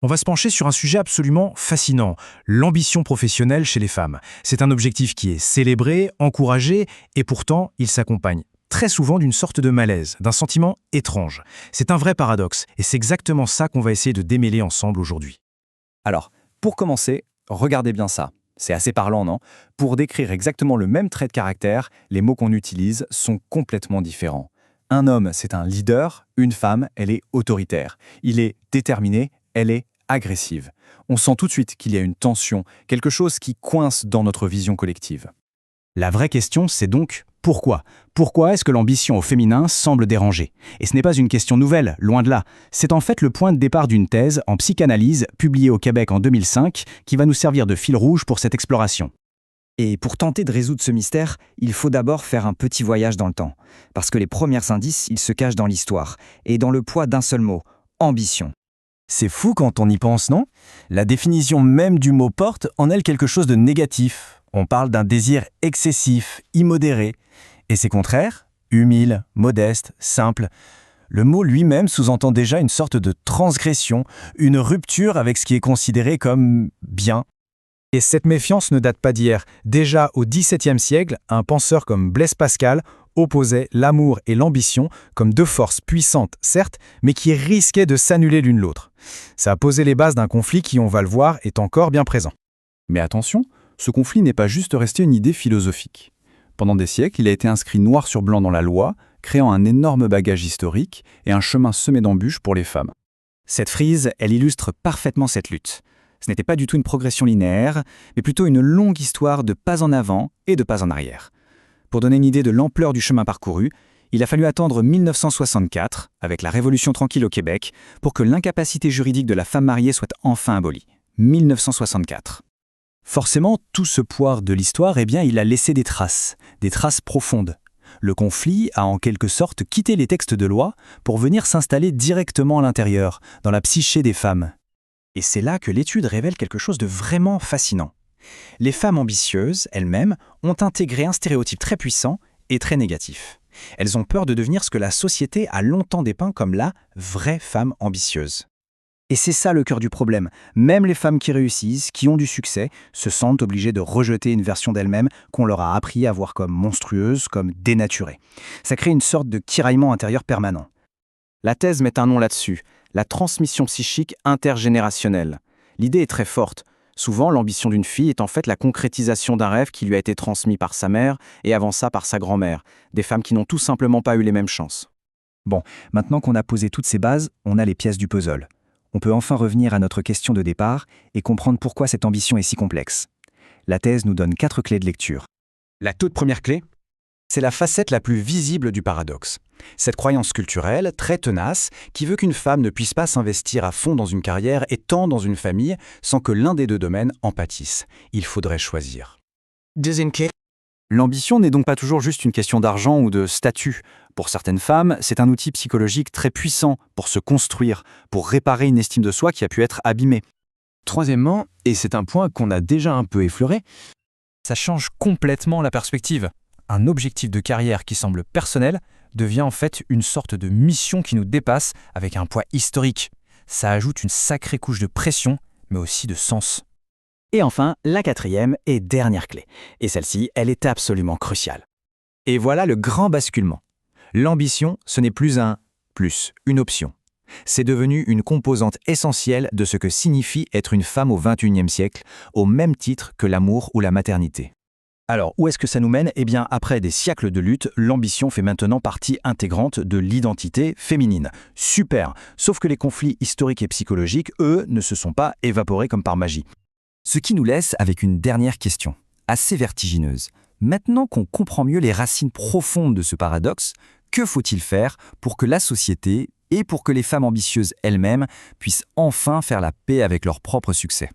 On va se pencher sur un sujet absolument fascinant, l'ambition professionnelle chez les femmes. C'est un objectif qui est célébré, encouragé, et pourtant, il s'accompagne très souvent d'une sorte de malaise, d'un sentiment étrange. C'est un vrai paradoxe, et c'est exactement ça qu'on va essayer de démêler ensemble aujourd'hui. Alors, pour commencer, regardez bien ça. C'est assez parlant, non? Pour décrire exactement le même trait de caractère, les mots qu'on utilise sont complètement différents. Un homme, c'est un leader, une femme, elle est autoritaire. Il est déterminé, elle est agressive. On sent tout de suite qu'il y a une tension, quelque chose qui coince dans notre vision collective. La vraie question, c'est donc pourquoi? Pourquoi est-ce que l'ambition au féminin semble déranger? Et ce n'est pas une question nouvelle, loin de là. C'est en fait le point de départ d'une thèse en psychanalyse publiée au Québec en 2005 qui va nous servir de fil rouge pour cette exploration. Et pour tenter de résoudre ce mystère, il faut d'abord faire un petit voyage dans le temps. Parce que les premiers indices, ils se cachent dans l'histoire, et dans le poids d'un seul mot, ambition. C'est fou quand on y pense, non? La définition même du mot porte en elle quelque chose de négatif. On parle d'un désir excessif, immodéré. Et ses contraires, humile, modeste, simple. Le mot lui-même sous-entend déjà une sorte de transgression, une rupture avec ce qui est considéré comme bien. Et cette méfiance ne date pas d'hier. Déjà au XVIIe siècle, un penseur comme Blaise Pascal opposait l'amour et l'ambition comme deux forces puissantes, certes, mais qui risquaient de s'annuler l'une l'autre. Ça a posé les bases d'un conflit qui, on va le voir, est encore bien présent. Mais attention, ce conflit n'est pas juste resté une idée philosophique. Pendant des siècles, il a été inscrit noir sur blanc dans la loi, créant un énorme bagage historique et un chemin semé d'embûches pour les femmes. Cette frise, elle illustre parfaitement cette lutte. Ce n'était pas du tout une progression linéaire, mais plutôt une longue histoire de pas en avant et de pas en arrière. Pour donner une idée de l'ampleur du chemin parcouru, il a fallu attendre 1964, avec la Révolution tranquille au Québec, pour que l'incapacité juridique de la femme mariée soit enfin abolie. 1964. Forcément, tout ce poids de l'histoire, il a laissé des traces profondes. Le conflit a en quelque sorte quitté les textes de loi pour venir s'installer directement à l'intérieur, dans la psyché des femmes. Et c'est là que l'étude révèle quelque chose de vraiment fascinant. Les femmes ambitieuses, elles-mêmes, ont intégré un stéréotype très puissant et très négatif. Elles ont peur de devenir ce que la société a longtemps dépeint comme la vraie femme ambitieuse. Et c'est ça le cœur du problème. Même les femmes qui réussissent, qui ont du succès, se sentent obligées de rejeter une version d'elles-mêmes qu'on leur a appris à voir comme monstrueuse, comme dénaturée. Ça crée une sorte de tiraillement intérieur permanent. La thèse met un nom là-dessus, la transmission psychique intergénérationnelle. L'idée est très forte. Souvent, l'ambition d'une fille est en fait la concrétisation d'un rêve qui lui a été transmis par sa mère et avant ça par sa grand-mère, des femmes qui n'ont tout simplement pas eu les mêmes chances. Bon, maintenant qu'on a posé toutes ces bases, on a les pièces du puzzle. On peut enfin revenir à notre question de départ et comprendre pourquoi cette ambition est si complexe. La thèse nous donne 4 clés de lecture. La toute première clé, c'est la facette la plus visible du paradoxe. Cette croyance culturelle, très tenace, qui veut qu'une femme ne puisse pas s'investir à fond dans une carrière et tant dans une famille sans que l'un des deux domaines en pâtisse. Il faudrait choisir. Deuxième clé. L'ambition n'est donc pas toujours juste une question d'argent ou de statut. Pour certaines femmes, c'est un outil psychologique très puissant pour se construire, pour réparer une estime de soi qui a pu être abîmée. Troisièmement, et c'est un point qu'on a déjà un peu effleuré, Ça change complètement la perspective. Un objectif de carrière qui semble personnel devient en fait une sorte de mission qui nous dépasse avec un poids historique. Ça ajoute une sacrée couche de pression, mais aussi de sens. Et enfin, la 4e et dernière clé. Et celle-ci, elle est absolument cruciale. Et voilà le grand basculement. L'ambition, ce n'est plus un plus, une option. C'est devenu une composante essentielle de ce que signifie être une femme au XXIe siècle, au même titre que l'amour ou la maternité. Alors, où est-ce que ça nous mène? Eh bien, après des siècles de lutte, l'ambition fait maintenant partie intégrante de l'identité féminine. Super! Sauf que les conflits historiques et psychologiques, eux, ne se sont pas évaporés comme par magie. Ce qui nous laisse avec une dernière question, assez vertigineuse. Maintenant qu'on comprend mieux les racines profondes de ce paradoxe, que faut-il faire pour que la société et pour que les femmes ambitieuses elles-mêmes puissent enfin faire la paix avec leur propre succès?